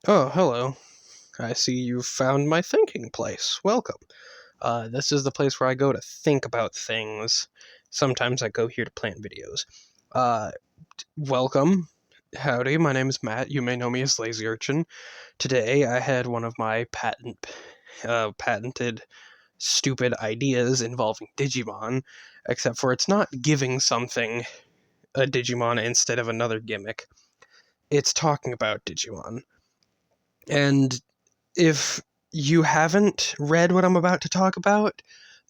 Oh, hello. I see you've found my thinking place. Welcome. This is the place where I go to think about things. Sometimes I go here to plan videos. Uh, Welcome. Howdy, my name is Matt. You may know me as Lazy Urchin. Today I had one of my patented stupid ideas involving Digimon, except for it's not giving something a Digimon instead of another gimmick. It's talking about Digimon. And if you haven't read what I'm about to talk about,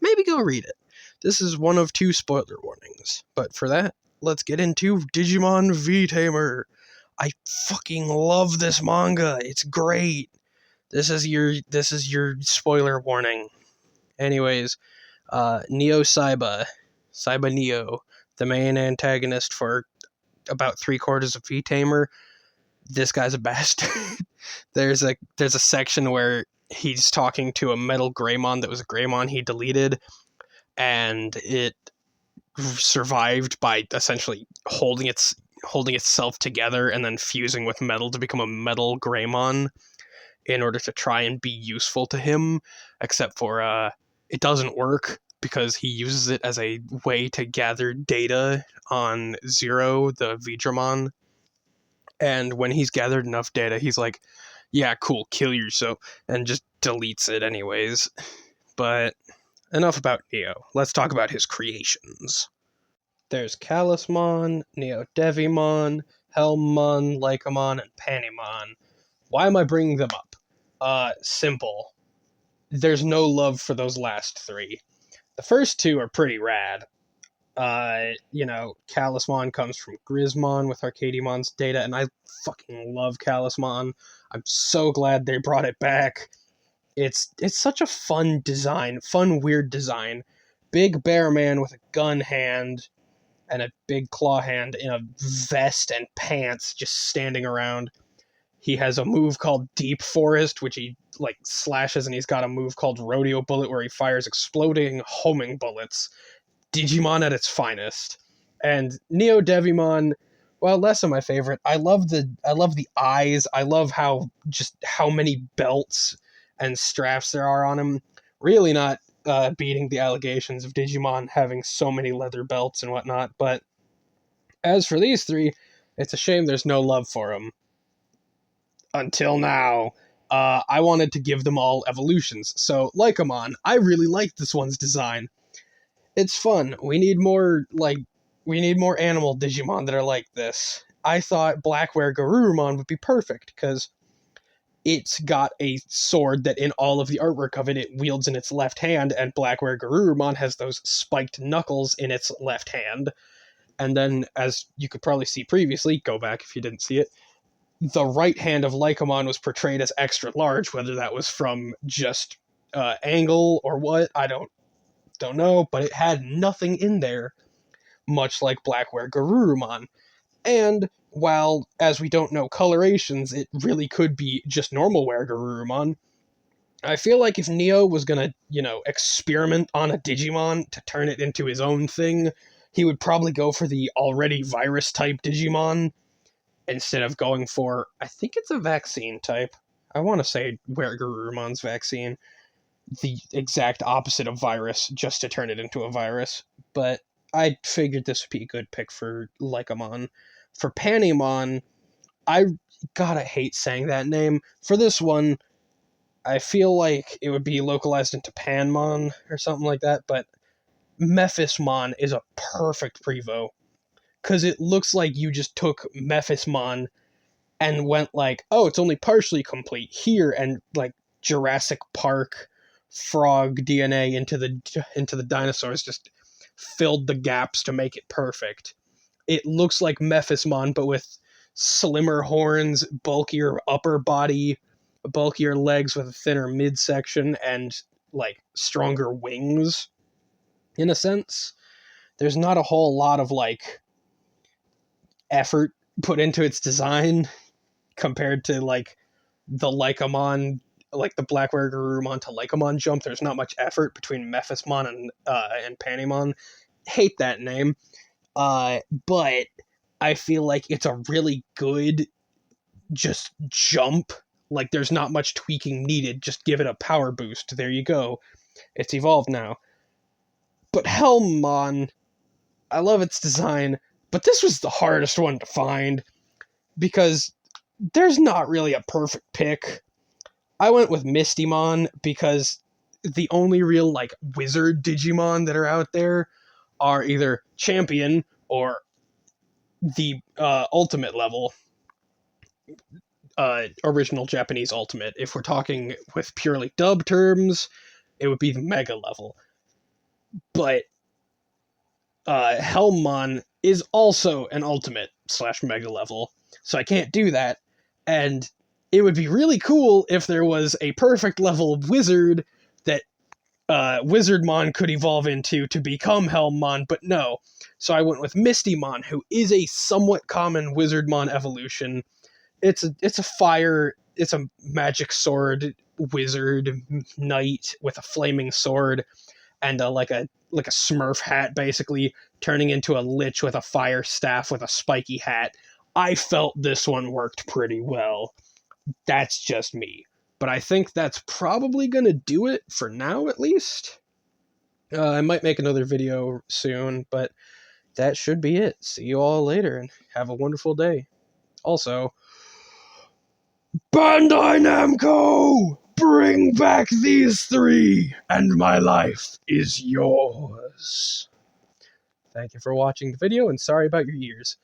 maybe go read it. This is one of two spoiler warnings. But for that, let's get into Digimon V-Tamer. I fucking love this manga. It's great. This is your spoiler warning. Anyways, Neo Saiba Neo, the main antagonist for about 3/4 of V-Tamer. This guy's a bastard. there's a section where he's talking to a metal Greymon that was a Greymon he deleted, and it survived by essentially holding itself together and then fusing with metal to become a metal Greymon in order to try and be useful to him. Except for it doesn't work because he uses it as a way to gather data on Zero, the Vidramon. And when he's gathered enough data, he's like, yeah, cool, kill yourself, and just deletes it anyways. But enough about Neo. Let's talk about his creations. There's Callusmon, Neodevimon, Helmmon, Lycamon, and Panimon. Why am I bringing them up? Simple. There's no love for those last three. The first two are pretty rad. Callusmon comes from Grismon with Arcadimon's data, and I fucking love Callusmon. I'm so glad they brought it back. It's such a fun design, fun weird design. Big bear man with a gun hand and a big claw hand in a vest and pants, just standing around. He has a move called Deep Forest, which he like slashes, and he's got a move called Rodeo Bullet, where he fires exploding homing bullets. Digimon at its finest. And Neodevimon, well, less of my favorite. I love the eyes. I love how many belts and straps there are on him. Really not beating the allegations of Digimon having so many leather belts and whatnot. But as for these three, it's a shame there's no love for them. Until now. I wanted to give them all evolutions. So, Lycamon, I really like this one's design. It's fun. We need more animal Digimon that are like this. I thought Blackware Garurumon would be perfect because it's got a sword that in all of the artwork of it wields in its left hand, and Blackware Garurumon has those spiked knuckles in its left hand. And then, as you could probably see previously, go back if you didn't see it, the right hand of Lycamon was portrayed as extra large, whether that was from just angle or what, I don't know, but it had nothing in there, much like Blackware Garurumon. And while, as we don't know colorations, it really could be just normal wear Garurumon, I feel like if Neo was gonna, experiment on a Digimon to turn it into his own thing, he would probably go for the already virus type Digimon instead of going for, I think it's a vaccine type. I want to say Were Garurumon's vaccine, the exact opposite of virus, just to turn it into a virus. But I figured this would be a good pick for Lycamon. For Panimon, I gotta hate saying that name. For this one, I feel like it would be localized into Panmon or something like that, but Mephismon is a perfect Prevo. Because it looks like you just took Mephismon and went like, oh, it's only partially complete here, and like Jurassic Park frog DNA into the dinosaurs, just filled the gaps to make it perfect. It looks like Mephismon, but with slimmer horns, bulkier upper body, bulkier legs with a thinner midsection, and like stronger wings. In a sense, there's not a whole lot of like effort put into its design compared to like the Lycamon, like the Blackware Garurumon to Lycamon jump. There's not much effort between Mephismon and Panimon. Hate that name, but I feel like it's a really good just jump Like, there's not much tweaking needed. Just give it a power boost. There you go. It's evolved now. But Helmmon, I love its design, but this was the hardest one to find because there's not really a perfect pick. I went with Mistymon because the only real, like, wizard Digimon that are out there are either Champion or the ultimate level, original Japanese ultimate. If we're talking with purely dub terms, it would be the Mega level. But Helmmon is also an ultimate / Mega level, so I can't do that. And it would be really cool if there was a perfect level wizard that Wizardmon could evolve into to become Helmmon, but no. So I went with Mistymon, who is a somewhat common Wizardmon evolution. It's a magic sword wizard knight with a flaming sword and like a Smurf hat, basically turning into a lich with a fire staff with a spiky hat. I felt this one worked pretty well. That's just me. But I think that's probably going to do it for now, at least. I might make another video soon, but that should be it. See you all later, and have a wonderful day. Also, Bandai Namco! Bring back these three, and my life is yours. Thank you for watching the video, and sorry about your ears.